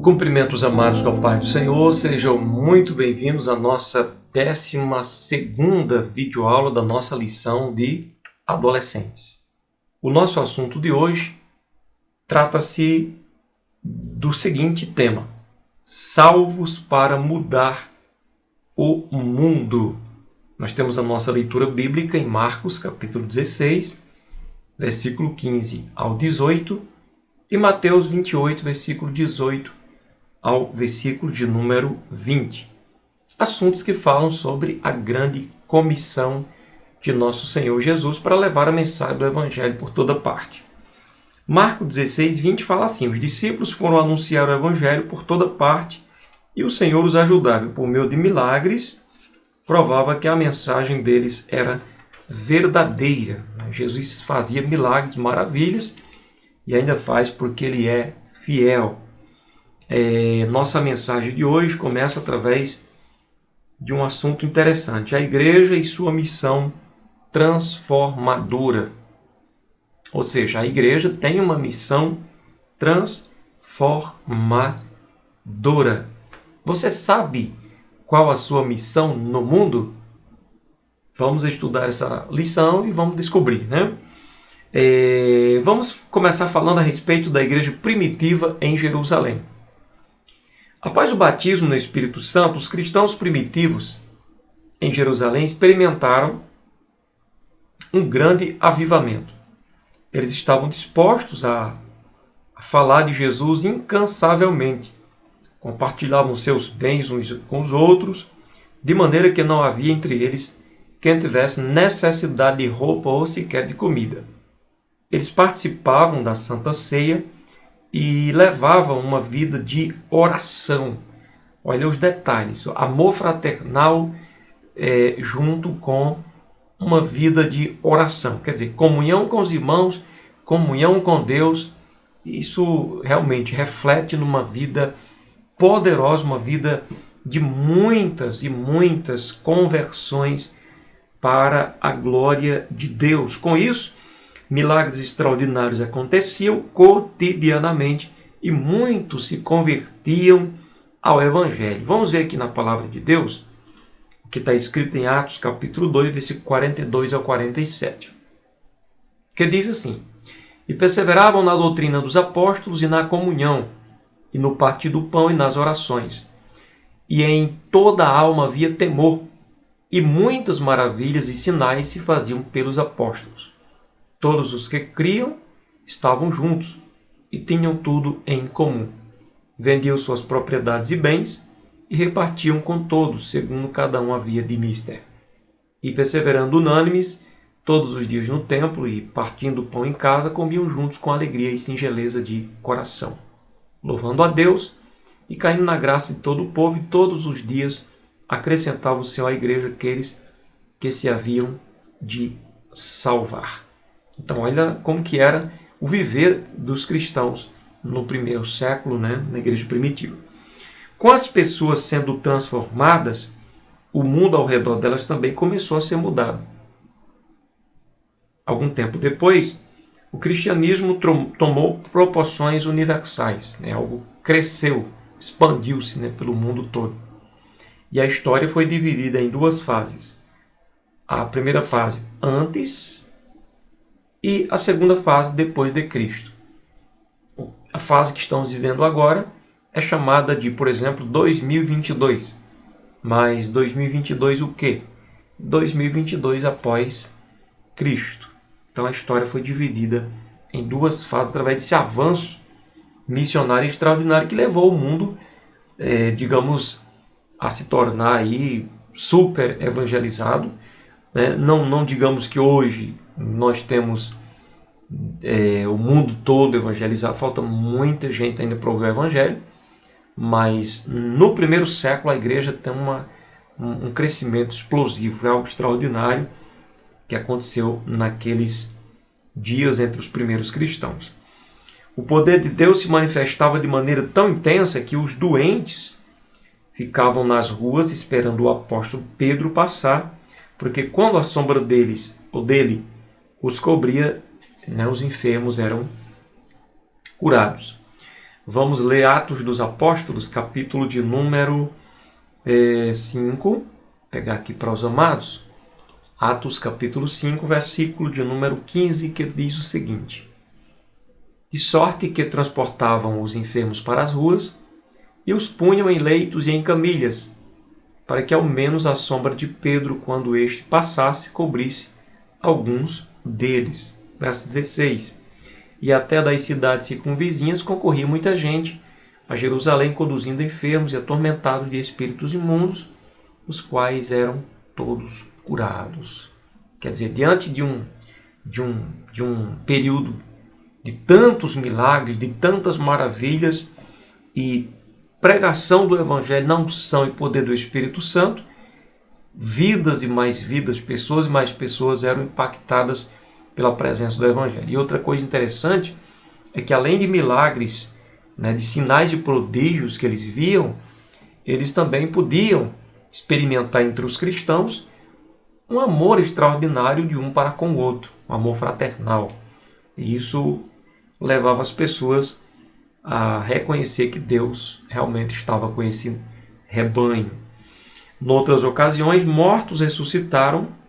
Cumprimentos amados do Pai do Senhor, sejam muito bem-vindos à nossa 12ª videoaula da nossa lição de adolescentes. O nosso assunto de hoje trata-se do seguinte tema: salvos para mudar o mundo. Nós temos a nossa leitura bíblica em Marcos, capítulo 16, versículo 15 ao 18, e Mateus 28, versículo 18 ao versículo de número 20. Assuntos que falam sobre a grande comissão de nosso Senhor Jesus para levar a mensagem do Evangelho por toda parte. Marcos 16, 20 fala assim: os discípulos foram anunciar o Evangelho por toda parte e o Senhor os ajudava, por meio de milagres, provava que a mensagem deles era verdadeira. Jesus fazia milagres, maravilhas, e ainda faz porque Ele é fiel. Nossa mensagem de hoje começa através de um assunto interessante: a igreja e sua missão transformadora. Ou seja, a igreja tem uma missão transformadora. Você sabe qual a sua missão no mundo? Vamos estudar essa lição e vamos descobrir, né? Vamos começar falando a respeito da igreja primitiva em Jerusalém. Após o batismo no Espírito Santo, os cristãos primitivos em Jerusalém experimentaram um grande avivamento. Eles estavam dispostos a falar de Jesus incansavelmente, compartilhavam seus bens uns com os outros, de maneira que não havia entre eles quem tivesse necessidade de roupa ou sequer de comida. Eles participavam da Santa Ceia e levavam uma vida de oração. Olha os detalhes: amor fraternal junto com uma vida de oração. Quer dizer, comunhão com os irmãos, comunhão com Deus. Isso realmente reflete numa vida poderosa, uma vida de muitas e muitas conversões para a glória de Deus. Com isso, milagres extraordinários aconteciam cotidianamente e muitos se convertiam ao Evangelho. Vamos ver aqui na palavra de Deus, o que está escrito em Atos capítulo 2, versículo 42 ao 47. Que diz assim: e perseveravam na doutrina dos apóstolos e na comunhão, e no partir do pão e nas orações. E em toda a alma havia temor, e muitas maravilhas e sinais se faziam pelos apóstolos. Todos os que criam estavam juntos e tinham tudo em comum. Vendiam suas propriedades e bens e repartiam com todos, segundo cada um havia de mister. E perseverando unânimes, todos os dias no templo e partindo o pão em casa, comiam juntos com alegria e singeleza de coração, louvando a Deus e caindo na graça de todo o povo, e todos os dias acrescentava o Senhor à igreja aqueles que se haviam de salvar. Então, olha como que era o viver dos cristãos no primeiro século, né, na igreja primitiva. Com as pessoas sendo transformadas, o mundo ao redor delas também começou a ser mudado. Algum tempo depois, o cristianismo tomou proporções universais, né, algo cresceu, expandiu-se, né, pelo mundo todo. E a história foi dividida em duas fases. A primeira fase antes e a segunda fase depois de Cristo. A fase que estamos vivendo agora é chamada de, por exemplo, 2022. Mas 2022 o quê? 2022 após Cristo. Então a história foi dividida em duas fases através desse avanço missionário extraordinário que levou o mundo, digamos, a se tornar aí super evangelizado. Não digamos que hoje nós temos o mundo todo evangelizado, falta muita gente ainda para ouvir o Evangelho, mas no primeiro século a igreja tem um crescimento explosivo, é algo extraordinário que aconteceu naqueles dias entre os primeiros cristãos. O poder de Deus se manifestava de maneira tão intensa que os doentes ficavam nas ruas esperando o apóstolo Pedro passar, porque quando a sombra dele os cobria, né, os enfermos eram curados. Vamos ler Atos dos Apóstolos, capítulo de número 5. Pegar aqui para os amados. Atos capítulo 5, versículo de número 15, que diz o seguinte: de sorte que transportavam os enfermos para as ruas e os punham em leitos e em camilhas, para que ao menos a sombra de Pedro, quando este passasse, cobrisse alguns deles. Verso 16. E até das cidades circunvizinhas concorria muita gente a Jerusalém, conduzindo enfermos e atormentados de espíritos imundos, os quais eram todos curados. Quer dizer, diante de um período de tantos milagres, de tantas maravilhas e pregação do Evangelho na unção e poder do Espírito Santo, vidas e mais vidas, pessoas e mais pessoas eram impactadas pela presença do Evangelho. E outra coisa interessante é que, além de milagres, de sinais e prodígios que eles viam, eles também podiam experimentar entre os cristãos um amor extraordinário de um para com o outro, um amor fraternal. E isso levava as pessoas a reconhecer que Deus realmente estava com esse rebanho. Noutras ocasiões, mortos ressuscitaram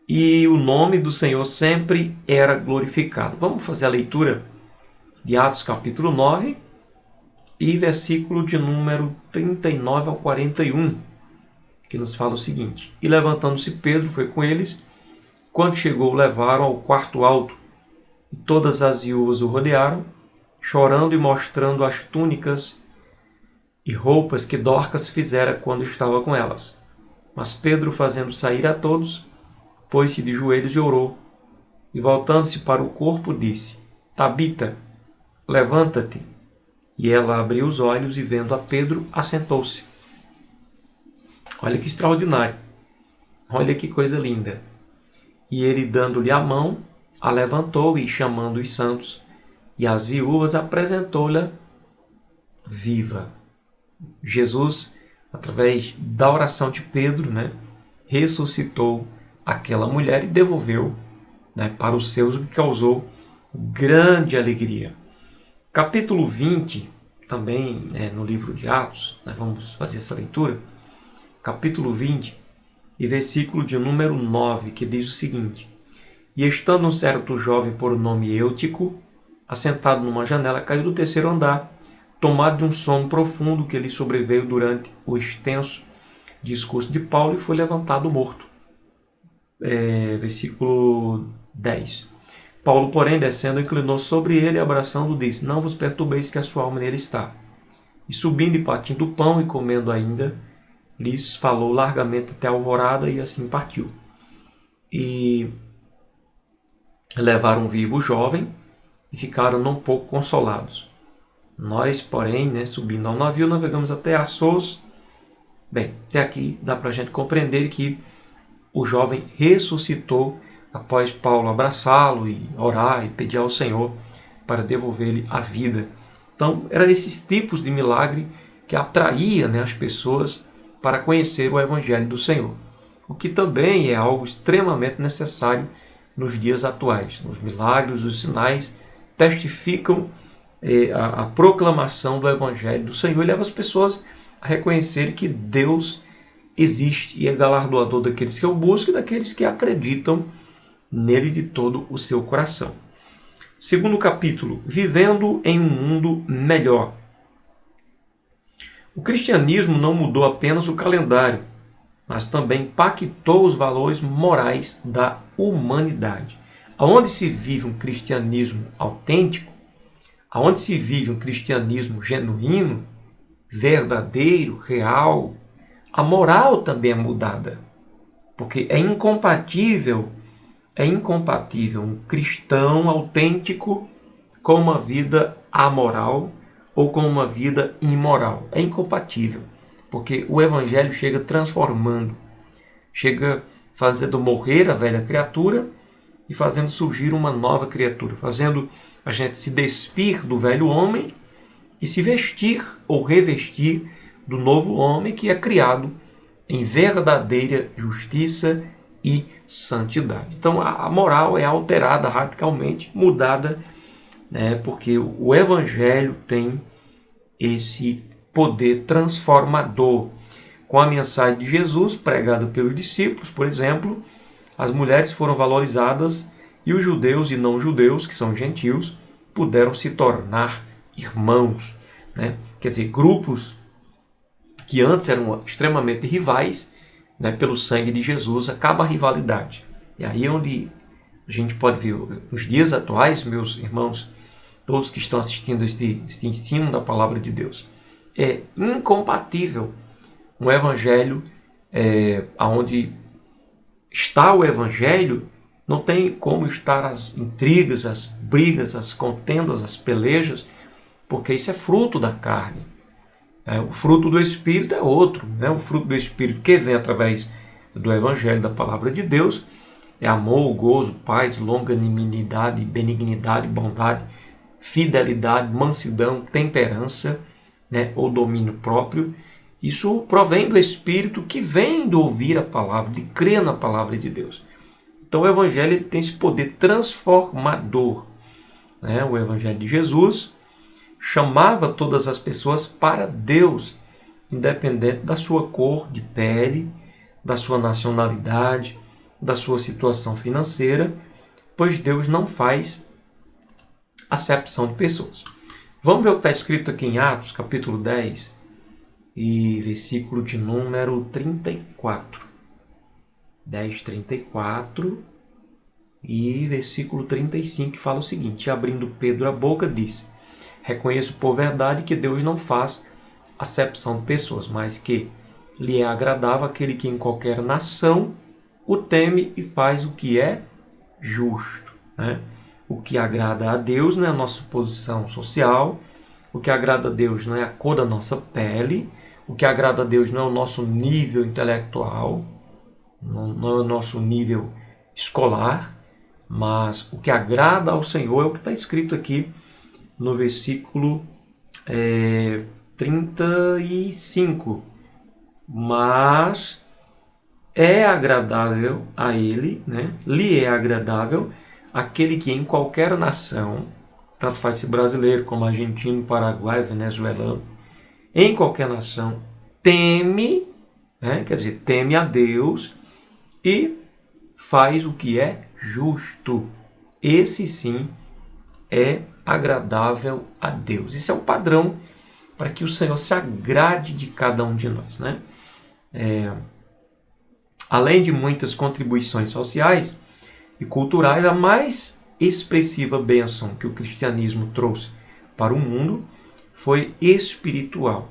e o nome do Senhor sempre era glorificado. Vamos fazer a leitura de Atos capítulo 9 e versículo de número 39 ao 41, que nos fala o seguinte: e levantando-se Pedro foi com eles, quando chegou levaram ao quarto alto, e todas as viúvas o rodearam, chorando e mostrando as túnicas e roupas que Dorcas fizera quando estava com elas. Mas Pedro, fazendo sair a todos, pôs-se de joelhos e orou, e voltando-se para o corpo, disse: Tabita, levanta-te. E ela abriu os olhos e, vendo a Pedro, assentou-se. Olha que extraordinário. Olha que coisa linda. E ele, dando-lhe a mão, a levantou e, chamando os santos e as viúvas, apresentou-lhe viva. Jesus, através da oração de Pedro, ressuscitou aquela mulher e devolveu para os seus, o que causou grande alegria. Capítulo 20, também no livro de Atos, vamos fazer essa leitura. Capítulo 20 e versículo de número 9, que diz o seguinte: e estando um certo jovem por nome Eutico, assentado numa janela, caiu do terceiro andar, tomado de um sono profundo que lhe sobreveio durante o extenso discurso de Paulo, e foi levantado morto. Versículo 10. Paulo, porém, descendo, inclinou sobre ele, abraçando, disse: não vos perturbeis, que a sua alma nele está. E subindo e partindo o pão e comendo ainda, lhes falou largamente até a alvorada, e assim partiu. E levaram vivo o jovem e ficaram não pouco consolados. Nós, porém, subindo ao navio, navegamos até Assos. Bem, até aqui dá para a gente compreender que o jovem ressuscitou após Paulo abraçá-lo e orar e pedir ao Senhor para devolver-lhe a vida. Então, eram esses tipos de milagre que atraía as pessoas para conhecer o Evangelho do Senhor. O que também é algo extremamente necessário nos dias atuais. Os milagres, os sinais testificam a proclamação do Evangelho do Senhor e leva as pessoas a reconhecer que Deus existe e é galardoador daqueles que o buscam e daqueles que acreditam nele de todo o seu coração. Segundo capítulo, vivendo em um mundo melhor. O cristianismo não mudou apenas o calendário, mas também impactou os valores morais da humanidade. Aonde se vive um cristianismo autêntico, aonde se vive um cristianismo genuíno, verdadeiro, real, a moral também é mudada. Porque é incompatível um cristão autêntico com uma vida amoral ou com uma vida imoral. É incompatível, porque o Evangelho chega transformando, chega fazendo morrer a velha criatura e fazendo surgir uma nova criatura, fazendo a gente se despir do velho homem e se vestir ou revestir do novo homem que é criado em verdadeira justiça e santidade. Então a moral é alterada radicalmente, mudada né? Porque o Evangelho tem esse poder transformador. Com a mensagem de Jesus, pregada pelos discípulos, por exemplo, as mulheres foram valorizadas e os judeus e não judeus, que são gentios, puderam se tornar irmãos, né? Quer dizer, grupos que antes eram extremamente rivais, né, pelo sangue de Jesus, acaba a rivalidade. E aí é onde a gente pode ver, nos dias atuais, meus irmãos, todos que estão assistindo este ensino da palavra de Deus, é incompatível um evangelho onde está o evangelho, não tem como estar as intrigas, as brigas, as contendas, as pelejas, porque isso é fruto da carne. O fruto do Espírito é outro. Né? O fruto do Espírito que vem através do Evangelho, da Palavra de Deus, é amor, gozo, paz, longanimidade, benignidade, bondade, fidelidade, mansidão, temperança, né? Ou domínio próprio. Isso provém do Espírito que vem de ouvir a palavra, de crer na palavra de Deus. Então o Evangelho tem esse poder transformador. Né? O Evangelho de Jesus chamava todas as pessoas para Deus, independente da sua cor de pele, da sua nacionalidade, da sua situação financeira, pois Deus não faz acepção de pessoas. Vamos ver o que está escrito aqui em Atos, capítulo 10, e versículo de número 34. 10:34 e versículo 35, que fala o seguinte: abrindo Pedro a boca, disse: reconheço por verdade que Deus não faz acepção de pessoas, mas que lhe é agradável aquele que em qualquer nação o teme e faz o que é justo. Né? O que agrada a Deus não é a nossa posição social, o que agrada a Deus não é a cor da nossa pele, o que agrada a Deus não é o nosso nível intelectual, não é o nosso nível escolar, mas o que agrada ao Senhor é o que está escrito aqui no versículo 35. Mas é agradável a ele, né? Lhe é agradável aquele que em qualquer nação, tanto faz se brasileiro como argentino, paraguaio, venezuelano, em qualquer nação, teme, né? Quer dizer, teme a Deus e faz o que é justo. Esse sim é agradável a Deus. Esse é o padrão para que o Senhor se agrade de cada um de nós. Né? Além de muitas contribuições sociais e culturais, a mais expressiva bênção que o cristianismo trouxe para o mundo foi espiritual.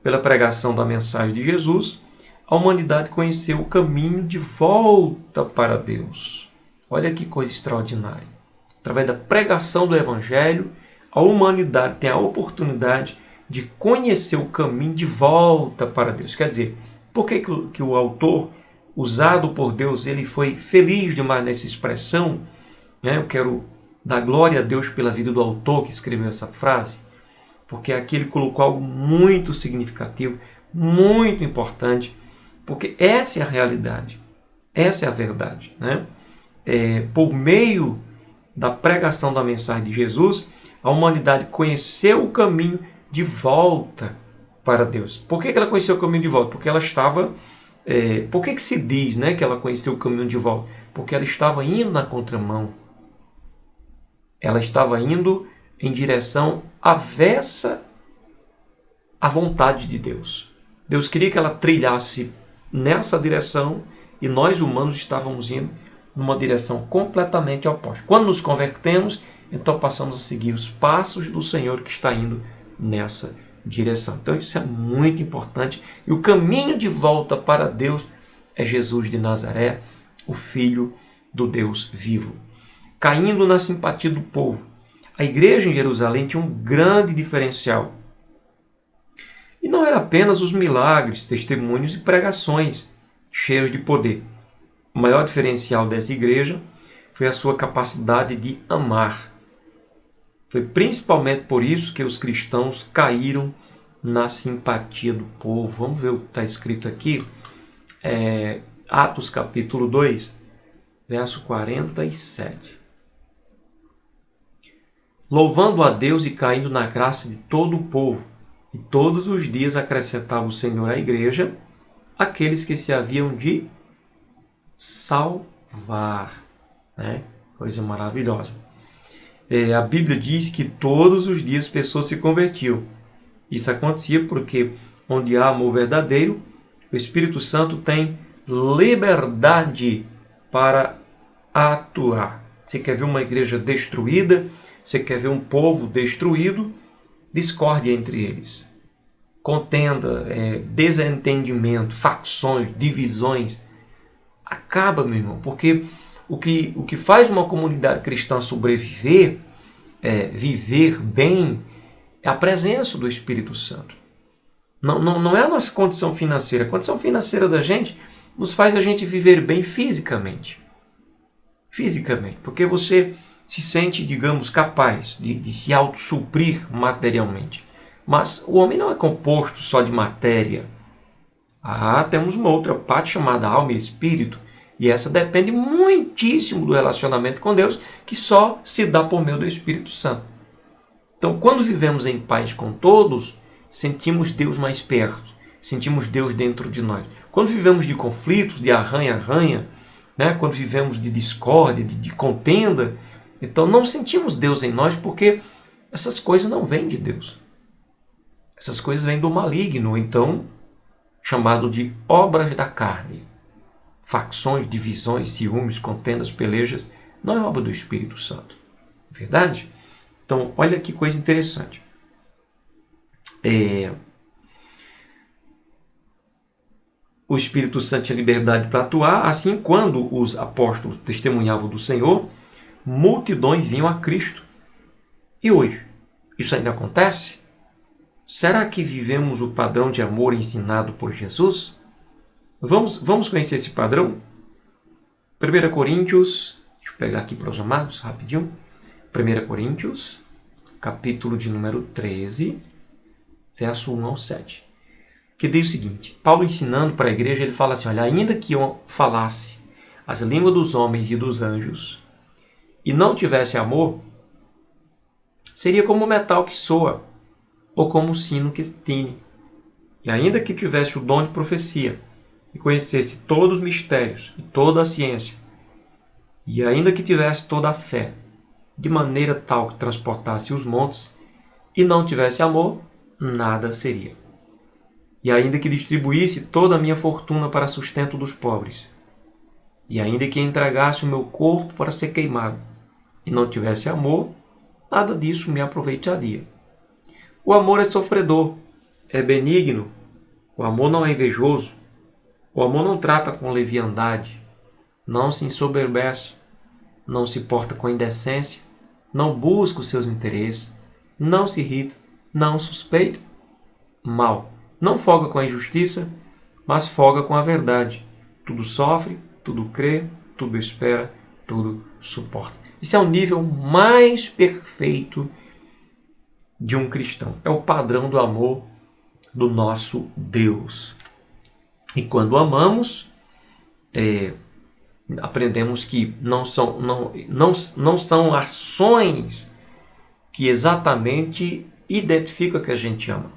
Pela pregação da mensagem de Jesus, a humanidade conheceu o caminho de volta para Deus. Olha que coisa extraordinária. Através da pregação do Evangelho, a humanidade tem a oportunidade de conhecer o caminho de volta para Deus. Quer dizer, por que o autor, usado por Deus, ele foi feliz demais nessa expressão? Eu quero dar glória a Deus pela vida do autor que escreveu essa frase, porque aqui ele colocou algo muito significativo, muito importante, porque essa é a realidade, essa é a verdade. Né? Por meio da pregação da mensagem de Jesus, a humanidade conheceu o caminho de volta para Deus. Por que ela conheceu o caminho de volta? Porque ela estava... por que se diz, né, que ela conheceu o caminho de volta? Porque ela estava indo na contramão. Ela estava indo em direção avessa à vontade de Deus. Deus queria que ela trilhasse nessa direção e nós humanos estávamos indo numa direção completamente oposta. Quando nos convertemos, então passamos a seguir os passos do Senhor que está indo nessa direção. Então isso é muito importante. E o caminho de volta para Deus é Jesus de Nazaré, o Filho do Deus vivo. Caindo na simpatia do povo, a igreja em Jerusalém tinha um grande diferencial. E não era apenas os milagres, testemunhos e pregações cheios de poder. O maior diferencial dessa igreja foi a sua capacidade de amar. Foi principalmente por isso que os cristãos caíram na simpatia do povo. Vamos ver o que está escrito aqui. Atos capítulo 2, verso 47. louvando a Deus e caindo na graça de todo o povo. E todos os dias acrescentava o Senhor à igreja aqueles que se haviam de salvar. Né? Coisa maravilhosa. A Bíblia diz que todos os dias pessoas se convertiam. Isso acontecia porque onde há amor verdadeiro, o Espírito Santo tem liberdade para atuar. Você quer ver uma igreja destruída? Você quer ver um povo destruído? Discórdia entre eles. Contenda, desentendimento, facções, divisões. Acaba, meu irmão, porque o que faz uma comunidade cristã sobreviver, viver bem, é a presença do Espírito Santo. Não é a nossa condição financeira. A condição financeira da gente nos faz a gente viver bem fisicamente. Fisicamente, porque você se sente, digamos, capaz de se autossuprir materialmente. Mas o homem não é composto só de matéria. Temos uma outra parte chamada alma e espírito, e essa depende muitíssimo do relacionamento com Deus, que só se dá por meio do Espírito Santo. Então, quando vivemos em paz com todos, sentimos Deus mais perto, sentimos Deus dentro de nós. Quando vivemos de conflitos, de arranha-arranha, né? Quando vivemos de discórdia, de contenda, então não sentimos Deus em nós, porque essas coisas não vêm de Deus. Essas coisas vêm do maligno, então chamado de obras da carne. Facções, divisões, ciúmes, contendas, pelejas, não é obra do Espírito Santo. Verdade? Então, olha que coisa interessante. O Espírito Santo tinha liberdade para atuar, assim quando os apóstolos testemunhavam do Senhor, multidões vinham a Cristo. E hoje, isso ainda acontece? Será que vivemos o padrão de amor ensinado por Jesus? Vamos conhecer esse padrão? 1 Coríntios, deixa eu pegar aqui para os amados, rapidinho. 1 Coríntios, capítulo de número 13, verso 1 ao 7. Que diz o seguinte: Paulo ensinando para a igreja, ele fala assim, olha, ainda que eu falasse as línguas dos homens e dos anjos e não tivesse amor, seria como o metal que soa ou como o sino que tine. E ainda que tivesse o dom de profecia e conhecesse todos os mistérios e toda a ciência, e ainda que tivesse toda a fé, de maneira tal que transportasse os montes, e não tivesse amor, nada seria. E ainda que distribuísse toda a minha fortuna para sustento dos pobres, e ainda que entregasse o meu corpo para ser queimado, e não tivesse amor, nada disso me aproveitaria. O amor é sofredor, é benigno, o amor não é invejoso, o amor não trata com leviandade, não se ensoberbece, não se porta com indecência, não busca os seus interesses, não se irrita, não suspeita mal, não folga com a injustiça, mas folga com a verdade. Tudo sofre, tudo crê, tudo espera, tudo suporta. Esse é o nível mais perfeito de um cristão. É o padrão do amor do nosso Deus. E quando amamos, aprendemos que não são ações que exatamente identificam que a gente ama.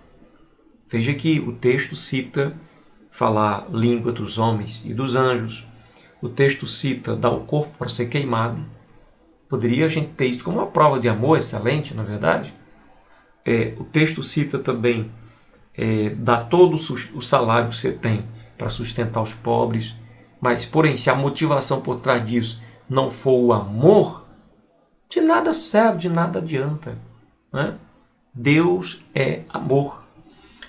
Veja que o texto cita falar língua dos homens e dos anjos. O texto cita dar o corpo para ser queimado. Poderia a gente ter isso como uma prova de amor excelente, na verdade? O texto cita também dar todo o salário que você tem para sustentar os pobres. Mas, porém, se a motivação por trás disso não for o amor, de nada serve, de nada adianta. Né? Deus é amor.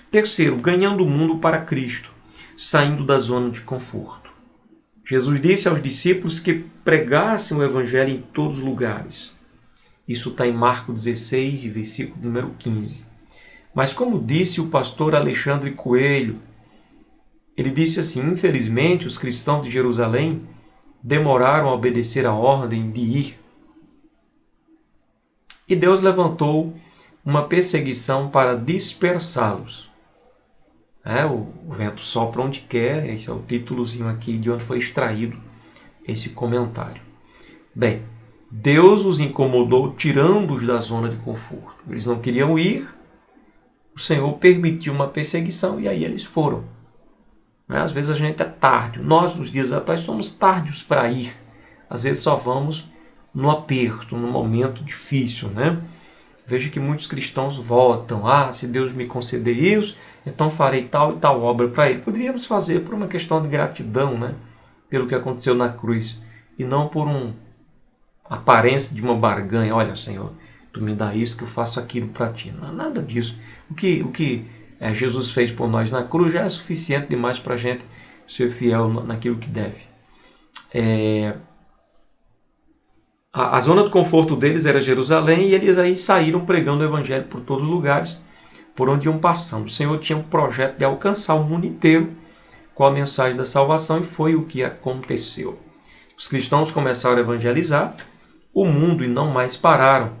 Terceiro, ganhando o mundo para Cristo, saindo da zona de conforto. Jesus disse aos discípulos que pregassem o Evangelho em todos os lugares. Isso está em Marcos 16, versículo número 15. Mas como disse o pastor Alexandre Coelho, ele disse assim, infelizmente os cristãos de Jerusalém demoraram a obedecer a ordem de ir. E Deus levantou uma perseguição para dispersá-los. O vento sopra onde quer, esse é o títulozinho aqui de onde foi extraído esse comentário. Bem, Deus os incomodou tirando-os da zona de conforto. Eles não queriam ir, o Senhor permitiu uma perseguição e aí eles foram. Às vezes a gente é tardio. Nós, nos dias atuais, somos tardios para ir. Às vezes só vamos no aperto, no momento difícil, né? Veja que muitos cristãos votam. Se Deus me conceder isso, então farei tal e tal obra para Ele. Poderíamos fazer por uma questão de gratidão, né? Pelo que aconteceu na cruz. E não por uma aparência de uma barganha. Olha, Senhor, Tu me dá isso que eu faço aquilo para Ti. Não, nada disso. O que Jesus fez por nós na cruz já é suficiente demais para a gente ser fiel naquilo que deve. A zona de conforto deles era Jerusalém e eles aí saíram pregando o evangelho por todos os lugares por onde iam passando. O Senhor tinha um projeto de alcançar o mundo inteiro com a mensagem da salvação e foi o que aconteceu. Os cristãos começaram a evangelizar o mundo e não mais pararam.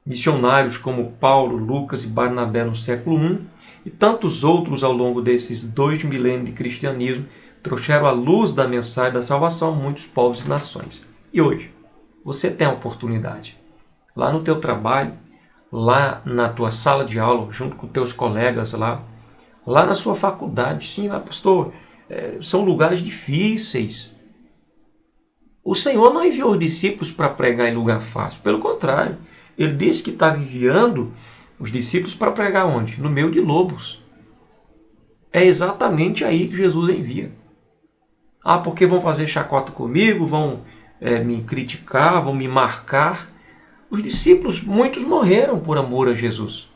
Missionários como Paulo, Lucas e Barnabé no século I e tantos outros ao longo desses 2 milênios de cristianismo trouxeram a luz da mensagem da salvação a muitos povos e nações. E hoje, você tem a oportunidade, lá no teu trabalho, lá na tua sala de aula, junto com teus colegas lá na sua faculdade. Sim, pastor, são lugares difíceis. O Senhor não enviou os discípulos para pregar em lugar fácil. Pelo contrário, Ele disse que estava enviando os discípulos para pregar onde? No meio de lobos. É exatamente aí que Jesus envia. Porque vão fazer chacota comigo, vão me criticar, vão me marcar. Os discípulos, muitos morreram por amor a Jesus.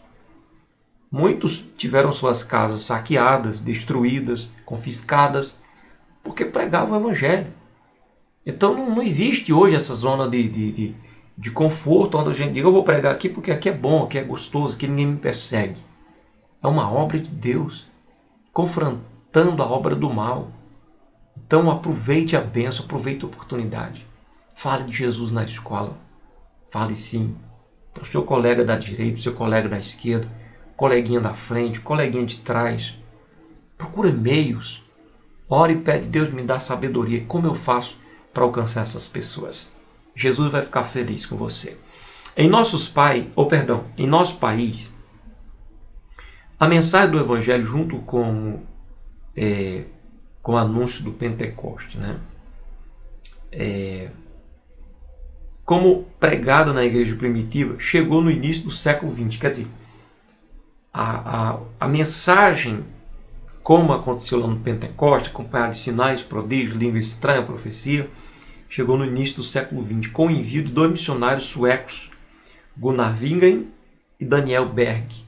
Muitos tiveram suas casas saqueadas, destruídas, confiscadas, porque pregavam o evangelho. Então não existe hoje essa zona de conforto, onde a gente diz, eu vou pregar aqui porque aqui é bom, aqui é gostoso, aqui ninguém me persegue. É uma obra de Deus, confrontando a obra do mal. Então aproveite a bênção, aproveite a oportunidade. Fale de Jesus na escola. Fale sim para o seu colega da direita, o seu colega da esquerda, coleguinha da frente, coleguinha de trás. Procure meios. Ore e pede, Deus me dá sabedoria. Como eu faço para alcançar essas pessoas? Jesus vai ficar feliz com você. Em nosso país, a mensagem do Evangelho junto com o anúncio do Pentecoste, né? Como pregada na igreja primitiva, chegou no início do século XX. Quer dizer, a mensagem, como aconteceu lá no Pentecoste, acompanhada de sinais, prodígios, língua estranha, profecia, chegou no início do século XX, com o envio de 2 missionários suecos, Gunnar Wingren e Daniel Berg.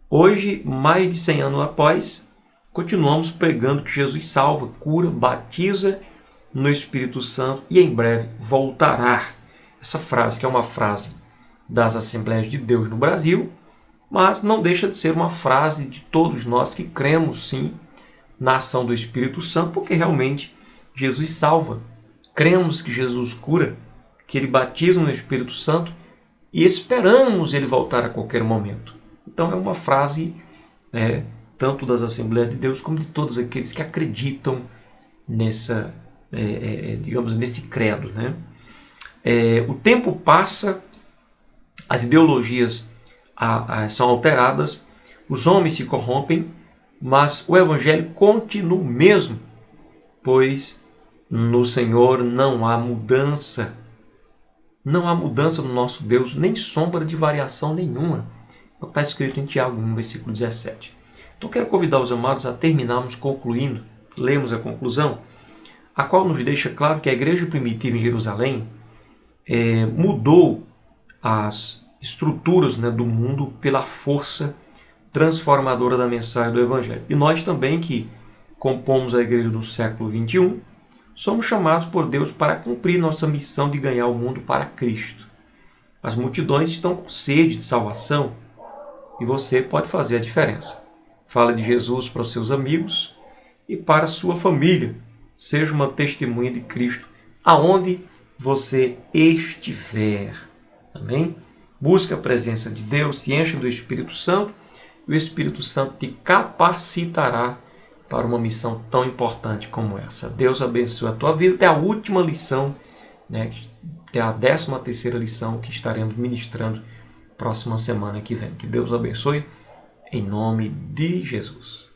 Hoje, mais de 100 anos após, continuamos pregando que Jesus salva, cura, batiza no Espírito Santo e em breve voltará. Essa frase, que é uma frase das Assembleias de Deus no Brasil, mas não deixa de ser uma frase de todos nós que cremos sim na ação do Espírito Santo, porque realmente Jesus salva. Cremos que Jesus cura, que Ele batiza no Espírito Santo e esperamos Ele voltar a qualquer momento. Então é uma frase tanto das Assembleias de Deus como de todos aqueles que acreditam nesse credo, né? O tempo passa, as ideologias são alteradas, os homens se corrompem, mas o Evangelho continua o mesmo, pois no Senhor não há mudança. Não há mudança no nosso Deus, nem sombra de variação nenhuma. É o que está escrito em Tiago 1, versículo 17. Então quero convidar os amados a terminarmos concluindo, lemos a conclusão, a qual nos deixa claro que a igreja primitiva em Jerusalém mudou as estruturas, né, do mundo pela força transformadora da mensagem do Evangelho. E nós também, que compomos a igreja do século XXI, somos chamados por Deus para cumprir nossa missão de ganhar o mundo para Cristo. As multidões estão com sede de salvação e você pode fazer a diferença. Fale de Jesus para os seus amigos e para a sua família. Seja uma testemunha de Cristo aonde você estiver. Amém? Busque a presença de Deus, se encha do Espírito Santo e o Espírito Santo te capacitará para uma missão tão importante como essa. Deus abençoe a tua vida. Até a última lição, né, até a 13ª lição que estaremos ministrando próxima semana que vem. Que Deus abençoe, em nome de Jesus.